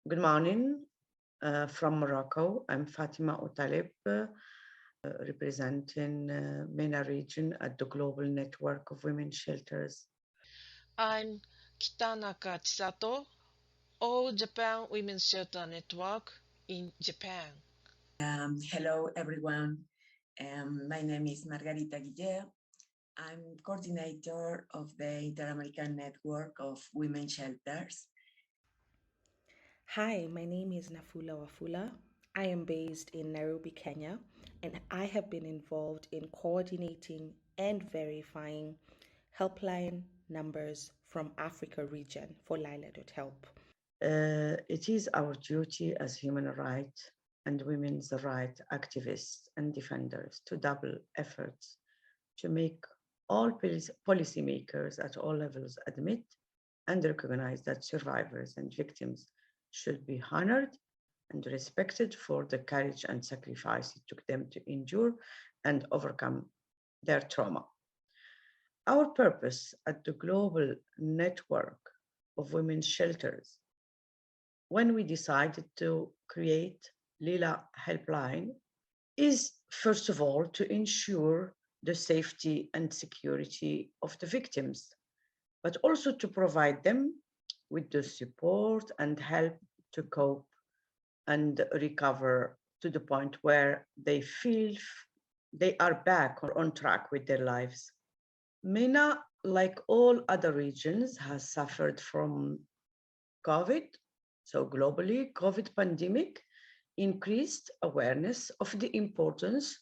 Good morning from Morocco. I'm Fatima Outaleb, representing MENA region at the Global Network of Women Shelters. I'm Kitanaka Chisato, All Japan Women's Shelter Network in Japan. Hello, everyone. My name is Margarita Guiller. I'm coordinator of the Inter-American Network of Women Shelters. Hi, my name is Nafula Wafula. I am based in Nairobi, Kenya, and I have been involved in coordinating and verifying helpline numbers from Africa region for Lila.help. It is our duty as human rights and women's rights activists and defenders to double efforts to make all policymakers at all levels admit and recognize that survivors and victims should be honored and respected for the courage and sacrifice it took them to endure and overcome their trauma. Our purpose at the Global Network of Women's Shelters, when we decided to create Lila Helpline, is first of all to ensure the safety and security of the victims, but also to provide them with the support and help to cope and recover to the point where they feel they are back or on track with their lives. MENA, like all other regions, has suffered from COVID. So globally, COVID pandemic increased awareness of the importance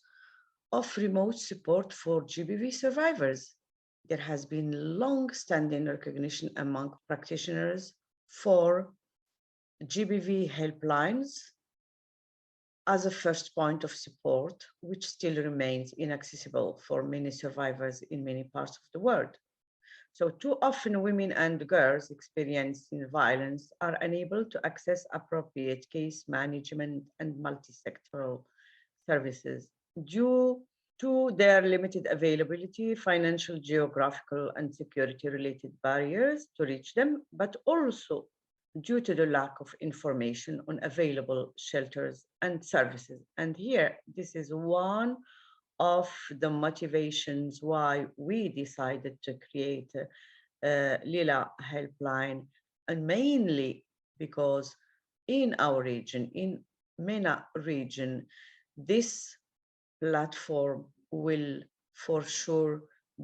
of remote support for GBV survivors. There has been long-standing recognition among practitioners for GBV helplines as a first point of support, which still remains inaccessible for many survivors in many parts of the world. So too often women and girls experiencing violence are unable to access appropriate case management and multi-sectoral services due to their limited availability, financial, geographical, and security-related barriers to reach them, but also due to the lack of information on available shelters and services. And here, this is one of the motivations why we decided to create Lila Helpline, and mainly because in our region, in MENA region, this platform will for sure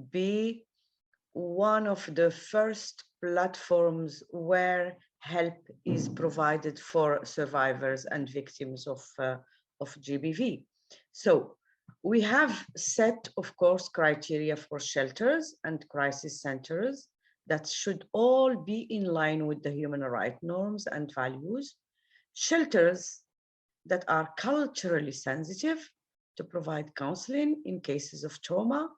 be one of the first platforms where help is provided for survivors and victims of GBV. So we have set, of course, criteria for shelters and crisis centers that should all be in line with the human rights norms and values. Shelters that are culturally sensitive to provide counseling in cases of trauma,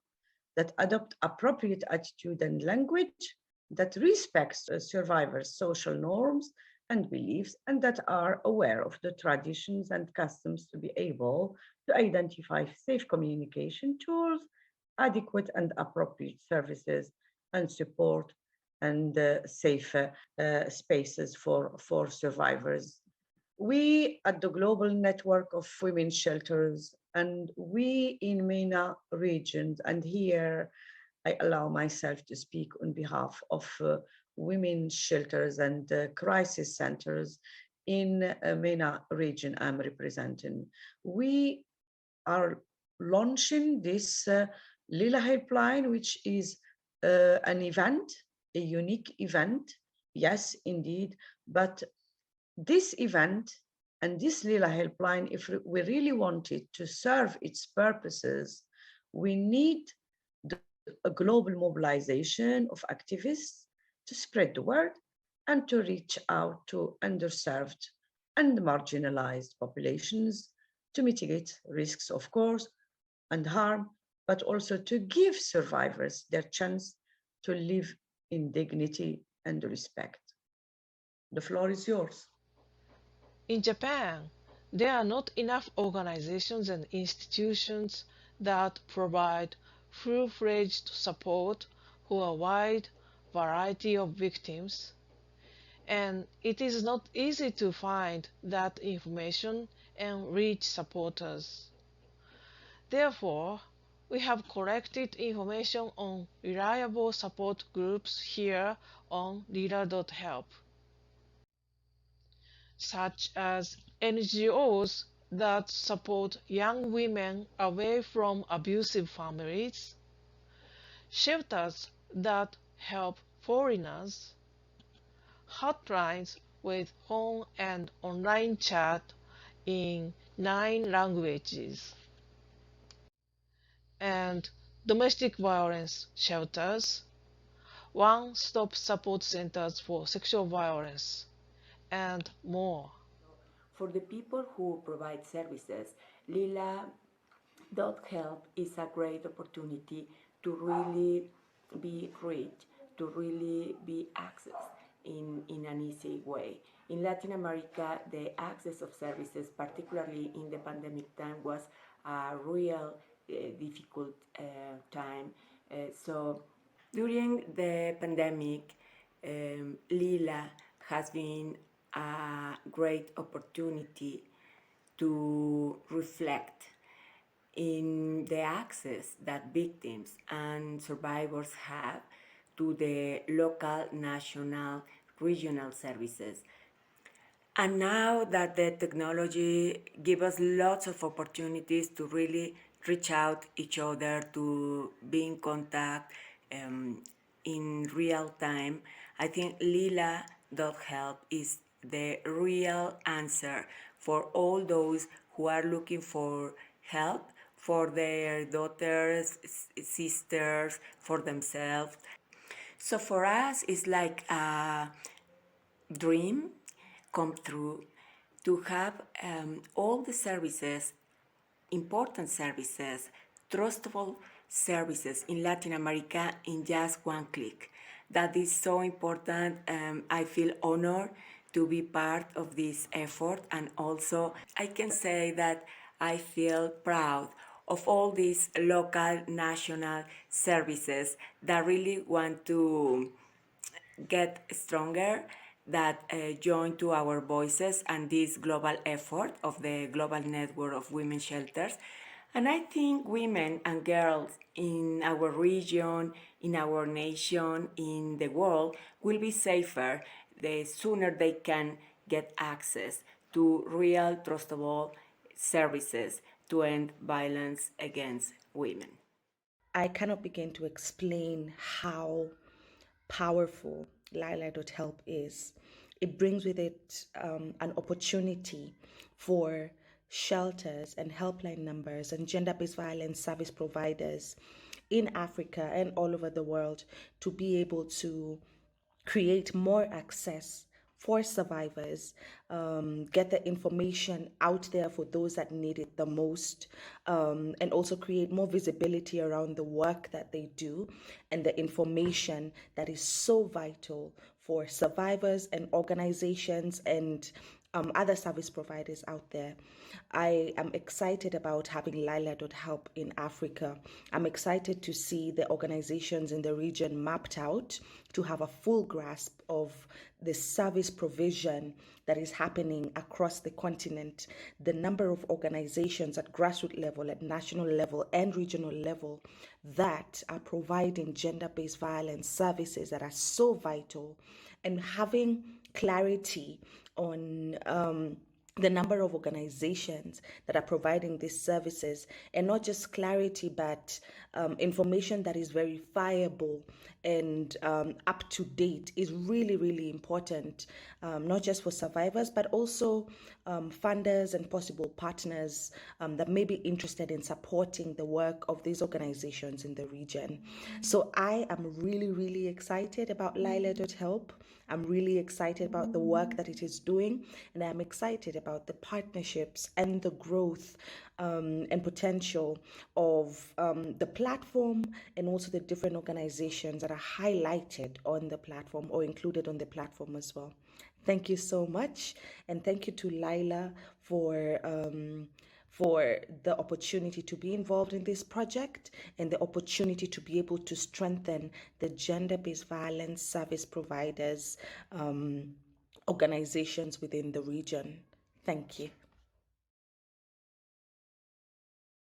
that adopt appropriate attitude and language, that respects survivors' social norms and beliefs, and that are aware of the traditions and customs to be able to identify safe communication tools, adequate and appropriate services and support, and safe spaces for survivors. We at the Global Network of Women Shelters and we in MENA regions, and here I allow myself to speak on behalf of women's shelters and crisis centers in MENA region I'm representing. We are launching this Lila Helpline, which is an event, a unique event, yes, indeed, but this event and this Lila Helpline, if we really want it to serve its purposes, we need a global mobilization of activists to spread the word and to reach out to underserved and marginalized populations to mitigate risks, of course, and harm, but also to give survivors their chance to live in dignity and respect. The floor is yours. In Japan, there are not enough organizations and institutions that provide full-fledged support for a wide variety of victims. and it is not easy to find that information and reach supporters. Therefore, we have collected information on reliable support groups here on Lila.help, such as NGOs that support young women away from abusive families, shelters that help foreigners, hotlines with phone and online chat in 9 languages, and domestic violence shelters, one-stop support centers for sexual violence, and more. For the people who provide services, Lila.help is a great opportunity to really be reached, to really be accessed in an easy way. In Latin America, the access of services, particularly in the pandemic time, was a real difficult time. So during the pandemic, Lila has been a great opportunity to reflect in the access that victims and survivors have to the local, national, regional services. And now that the technology gives us lots of opportunities to really reach out each other, to be in contact in real time, I think Lila.help is the real answer for all those who are looking for help for their daughters, sisters, for themselves. So for us, it's like a dream come true to have all the services, important services, trustable services in Latin America in just one click. That is so important. I feel honored to be part of this effort, and also I can say that I feel proud of all these local, national services that really want to get stronger, that join to our voices and this global effort of the global network of women shelters. And I think women and girls in our region, in our nation, in the world will be safer the sooner they can get access to real, trustable services to end violence against women. I cannot begin to explain how powerful Lila.help is. It brings with it an opportunity for shelters and helpline numbers and gender based violence service providers in Africa and all over the world to be able to create more access for survivors, get the information out there for those that need it the most, and also create more visibility around the work that they do and the information that is so vital for survivors and organizations and other service providers out there. I am excited about having Lila.help in Africa. I'm excited to see the organizations in the region mapped out to have a full grasp of the service provision that is happening across the continent, the number of organizations at grassroots level, at national level, and regional level that are providing gender based violence services that are so vital, and having clarity on the number of organizations that are providing these services, and not just clarity, but information that is verifiable and up to date is really, really important, not just for survivors, but also funders and possible partners that may be interested in supporting the work of these organizations in the region. So I am really, really excited about Lila.help. I'm really excited about the work that it is doing, and I'm excited about the partnerships and the growth and potential of the platform, and also the different organizations that are highlighted on the platform or included on the platform as well. Thank you so much, and thank you to Lila for the opportunity to be involved in this project and the opportunity to be able to strengthen the gender-based violence service providers organizations within the region. Thank you.